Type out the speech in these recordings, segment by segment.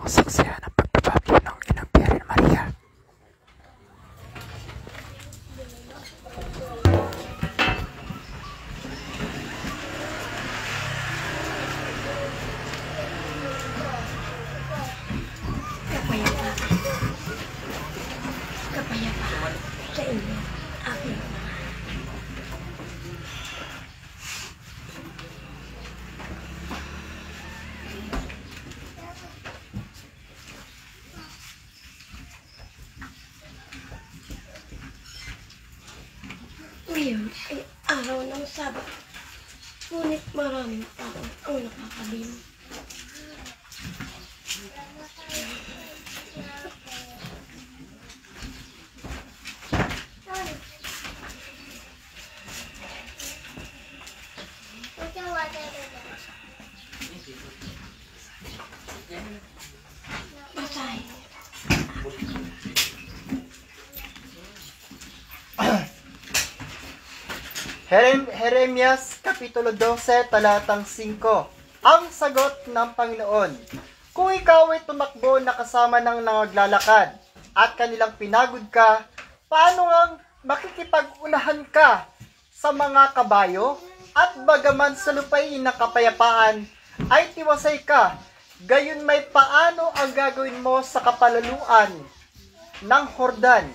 kong saksihan ang pagbabagyo ng Inang Birhen Maria. Kapayapaan sa inyo, aking mga. Ngayon ay araw ng Sabado, ngunit maraming tao ang nakakalimot. Basahin. Jeremias Kapitulo 12, talatang 5. Ang sagot ng Panginoon: kung ikaw ay tumakbo na kasama ng naglalakad at kanilang pinagod ka, paano ngang makikipag-unahan ka sa mga kabayo? At bagaman sa lupain na kapayapaan ay tiwasay ka, gayon may paano ang gagawin mo sa kapalaluan ng Hordan?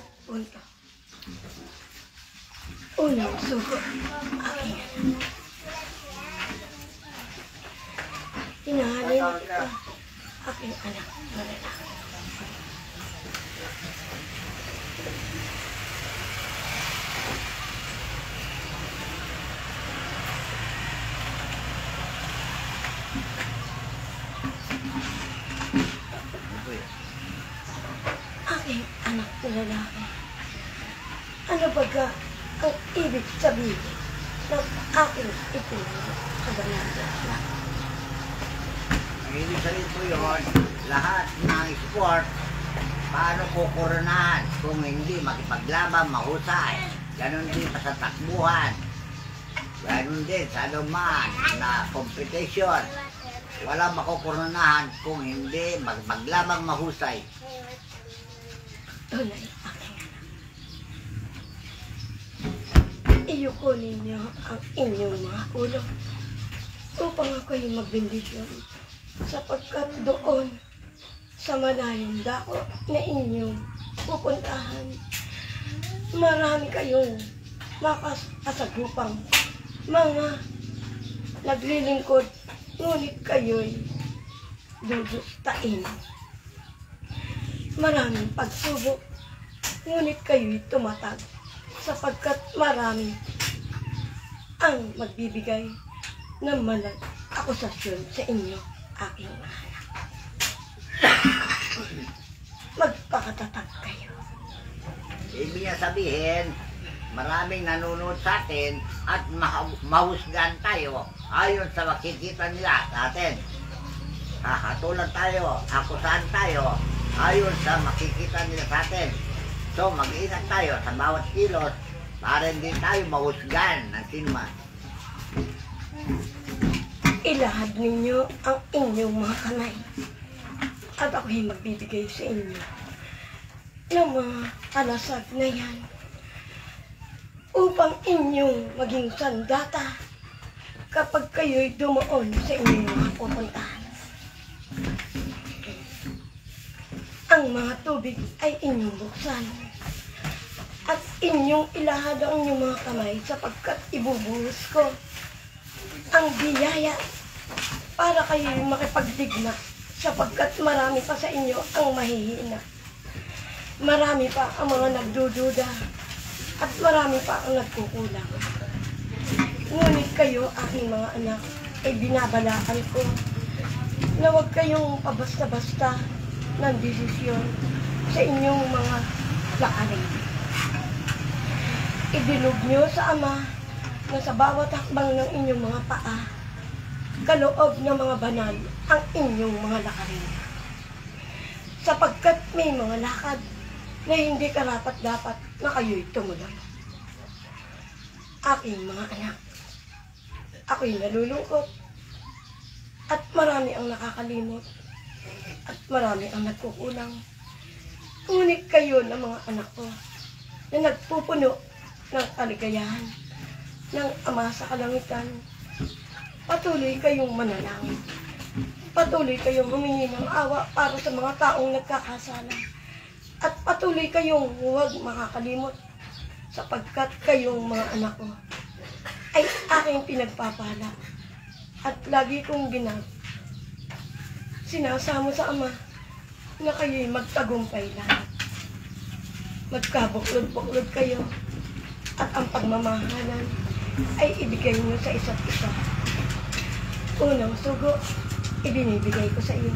Unang sugo, aking anak. Hinahalin kita, aking anak na lalaki. Aking anak na lalaki. Ano baga ang ibig sabihin ng aking itinuro sa banal na aklat? Ang ibig sabihin po yun, lahat ng sport, paano kukurunahan kung hindi makipaglaban, mahusay. Ganon din sa takbuhan. Ganon din sa anuman na competition. Wala makukurunahan kung hindi magpaglabang mahusay. Tunay, aking anak. Iyuko ninyo ang inyong mga ulo upang ako'y magbendisyon, sapagkat doon sa malayong dako na inyong pupuntahan, marami kayong makasagupang mga naglilingkod, ngunit kayo'y dudustain. Maraming pagsubok, ngunit kayo'y tumatag, sapagkat marami ang magbibigay ng malag akusasyon sa inyo, aking mga anak. Magpakatatag kayo. Ibig niya sabihin, maraming nanonood sa atin at mahusgan tayo ayon sa makikita nila sa atin. Hahatulan tayo, akusahan tayo ayon sa makikita nila sa atin. So mag-ingat tayo sa bawat kilos para hindi tayo mahusgan ng sinuman. Ilahad ninyo ang inyong mga kamay at ako'y magbibigay sa inyo ng mga kalasag na yan upang inyong maging sandata kapag kayo'y dumoon sa inyong mga pupuntahan. Ang mga tubig ay inyong buksan at inyong ilahad ang inyong mga kamay sapagkat ibubuhos ko ang biyaya para kayo'y makipagdigma sapagkat marami pa sa inyo ang mahihina. Marami pa ang mga nagdududa at marami pa ang nagkukulang. Ngunit kayo, aking mga anak, ay binabalakal ko na huwag kayong pabasta-basta ng desisyon sa inyong mga lakarin. Idilog nyo sa Ama na sa bawat hakbang ng inyong mga paa, kaloob ng mga banal ang inyong mga lakarin. Sapagkat may mga lakad na hindi karapat-dapat na kayo'y tumulang. Aking mga anak, ako'y nalulungkot at marami ang nakakalimot at marami ang nagkukulang. Ngunit kayo na mga anak ko na nagpupuno ng kaligayahan ng Ama sa kalangitan. Patuloy kayong manalangin. Patuloy kayong humingi ng awa para sa mga taong nagkakasala. At patuloy kayong huwag makakalimot sapagkat kayong mga anak ko ay aking pinagpapala. At lagi kong sinasamo sa Ama na kayo'y magtagumpay lahat. Magkabuklod-buklod kayo at ang pagmamahalan ay ibigay nyo sa isa't isa. Unang sugo, ibinibigay ko sa iyo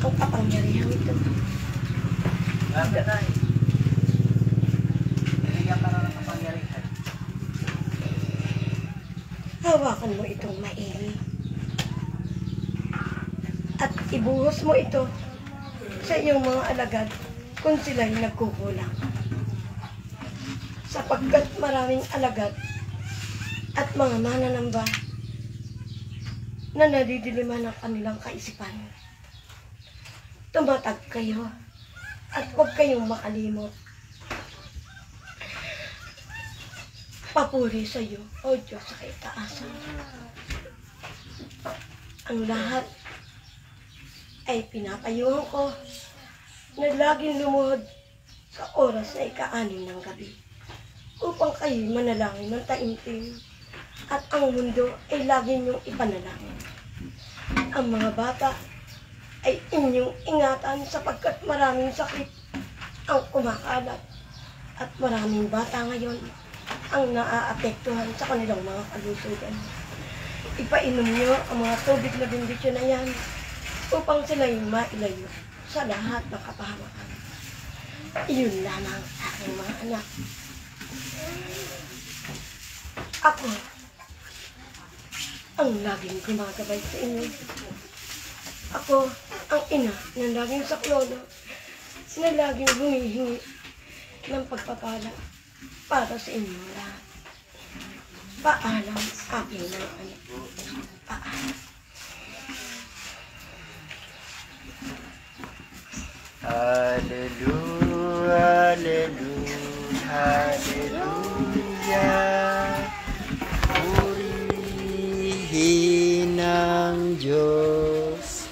ang kapangyarihan ito. Bigyan ka na ng kapangyarihan. Hawakan mo itong maigi at ibuhos mo ito sa iyong mga alagad kung sila'y nagkukulang. Sapagkat maraming alagad at mga mananamba na nadidiliman ng kanilang kaisipan. Tumatag kayo at huwag kayong makalimot. Papuri sa iyo, O Diyos sa kaitaasan. Ang lahat ay pinapayuhan ko na laging lumuhod sa oras na ika-6 ng gabi upang kayo manalangin ng taimtim at ang mundo ay lagi niyong ipanalangin. Ang mga bata ay inyong ingatan sapagkat maraming sakit ang kumakalat at maraming bata ngayon ang naaapektuhan sa kanilang mga kalusugan. Ipainom niyo ang mga tubig na bendisyon na yan upang sila'y mailayo sa lahat ng kapahamakan. Iyon lamang aking mga anak. Ako ang laging gumagabay sa inyo. Ako ang ina ng laging saklolo na laging humihingi ng pagpapala para sa inyo lahat. Paalam aking mga anak. Paalam. Hallelujah, hallelujah, hallelujah. Purihin ang Diyos.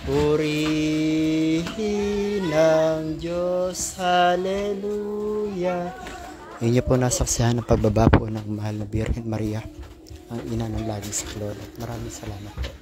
Purihin ang Diyos. Hallelujah. Inyo po nasaksihan ang pagbaba po ng mahal na Birhen Maria, ang ina ng laging saklolo. Maraming salamat po.